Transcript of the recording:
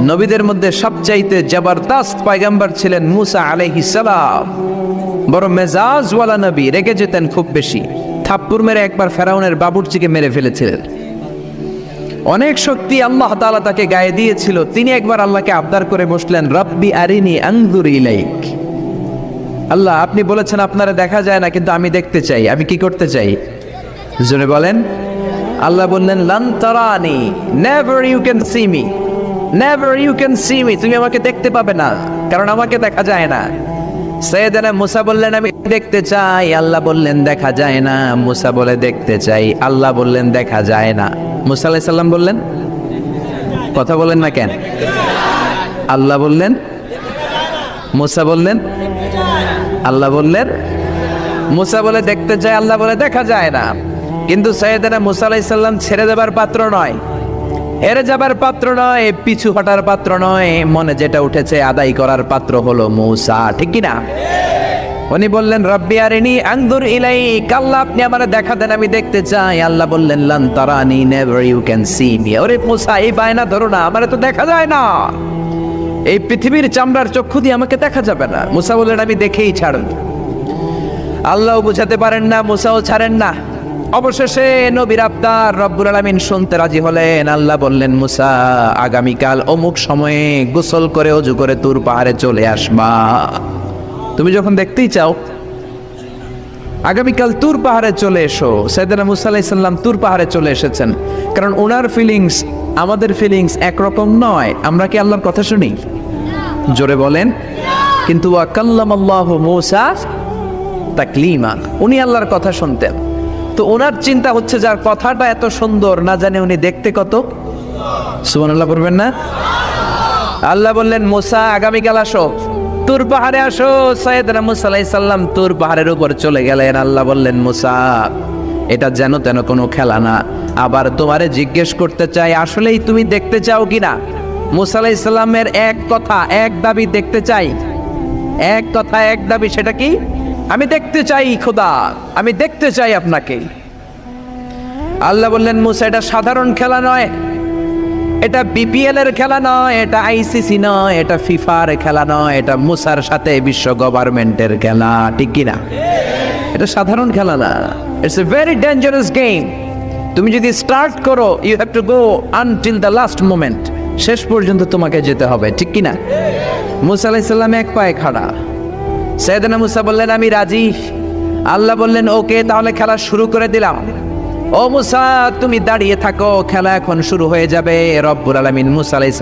নবীদের মধ্যে সবচাইতে জবরদস্ত পয়গম্বর ছিলেন মুসা আলাইহিস সালাম। বড় মেজাজওয়ালা নবী, রেগে যেতেন খুব বেশি। থাপ্পড় মেরে একবার ফেরাউনের বাবুর্চিকে মেরে ফেলেছিলেন। অনেক শক্তি আল্লাহ তাআলা তাকে গায়ে দিয়েছিল। তিনি একবার আল্লাহকে আবদার করে বসলেন, রব্বি আরিনি আনজুর ইলাইক। আল্লাহ, আপনি বলেছেন আপনারা দেখা যায় না, কিন্তু আমি দেখতে চাই। আমি কি করতে চাই? জোরে বলেন। আল্লাহ বললেন, লান তারানি, never you can see me, never you can see me. তুমি আমাকে দেখতে পাবে না, কারণ আমাকে দেখা যায় না। সাইয়েদনা মুসা বললেন, আমি দেখতে চাই। আল্লাহ বললেন, দেখা যায় না। মুসা বলে, দেখতে চাই। আল্লাহ বললেন, দেখা যায় না। মুসা আলাইহিস সালাম বললেন, কথা বলেন না কেন? আল্লাহ বললেন, মুসা বললেন, আল্লাহ বললেন। মুসা বলে দেখতে চাই, আল্লাহ বলে দেখা যায় না। কিন্তু সাইয়েদনা মুসা আলাইহিস সালাম ছেড়ে দেবার পাত্র নয়, হেরে যাবার পাত্র নয়, পিছু হটার পাত্র নয়। মনে যেটা উঠেছে আদায় করার পাত্র হলো মুসা, ঠিক কি না? উনি বললেন, রব্বি আরিনি আনজুর ইলাইক। আল্লাহ, আপনি আমারে দেখা দেন, আমি দেখতে চাই। আল্লাহ বললেন, লান তারানি, never you can see me. ওরে মুসা, এই বায়না ধরো না, আমারে তো দেখা যায় না। এই পৃথিবীর চামড়ার চক্ষু দিয়ে আমাকে দেখা যাবে না। মুসা বললেন, আমি দেখেই ছাড়ব। আল্লাহও বুঝাতে পারেন না, মুসাও ছাড়েন না। অবশেষে নবীর আবদার রব্বুল আলামিন শুনতে রাজি হলেন। আল্লাহ বললেন, মুসা, আগামীকাল অমুক সময়ে গোসল করে ওযু করে তুর পাহাড়ে চলে আসবা। তুমি যখন দেখতেই চাও, আগামীকাল তুর পাহাড়ে চলে এসো। সাইয়েদনা মুসা আলাইহিস সালাম তুর পাহাড়ে চলে এসেছেন, কারণ ওনার ফিলিংস আমাদের ফিলিংস একরকম নয়। আমরা কি আল্লাহর কথা শুনি? জোরে বলেন। কিন্তু ওয়া কাল্লামাল্লাহু মুসা তাকলিমা, উনি আল্লাহর কথা শুনতেন। তো ওনার চিন্তা হচ্ছে, যার কথাটা এত সুন্দর, না জানে উনি দেখতে কত। সুবহানাল্লাহ পড়বেন না? আল্লাহ বললেন, মুসা, আগামীকাল আসো, তুর পাহাড়ে আসো। সাইয়েদনা মুসা আলাইহিস সালাম তুর পাহাড়ের উপর চলে গেলেন। আল্লাহ বললেন, মুসা, এটা যেন তেন কোনো খেলা না। আবার তোমারে জিজ্ঞেস করতে চাই, আসলেই তুমি দেখতে চাও কিনা? মুসা আলাইহিস সালামের এক কথা এক দাবি, দেখতে চাই। এক কথা এক দাবি, সেটা কি? আমি দেখতে চাই খোদা, আমি দেখতে চাই আপনাকে। আল্লাহ বললেন, মুসা, এটা সাধারণ খেলা নয়, এটা বিপিএল এর খেলা নয়, এটা আইসিসি নয়, এটা ফিফার খেলা নয়, এটা মুসার সাথে বিশ্ব গভর্নমেন্টের খেলা, ঠিক কিনা? এটা সাধারণ খেলা না, it's a very dangerous game. তুমি যদি স্টার্ট করো, you have to go until the last moment. শেষ পর্যন্ত তোমাকে যেতে হবে, ঠিক কিনা? মুসা আলাইহিস সালাম এক পায়ে খাড়া। সাইয়েদনা মুসা বললেন, আমি রাজি। আল্লাহ বললেন, ওকে, তাহলে খেলা শুরু করে দিলাম। ও মুসা, তুমি দাঁড়িয়ে থাকো, খেলা এখন শুরু হয়ে যাবে। রব্বুল আলামিন মুসা আলাইহিস সালাম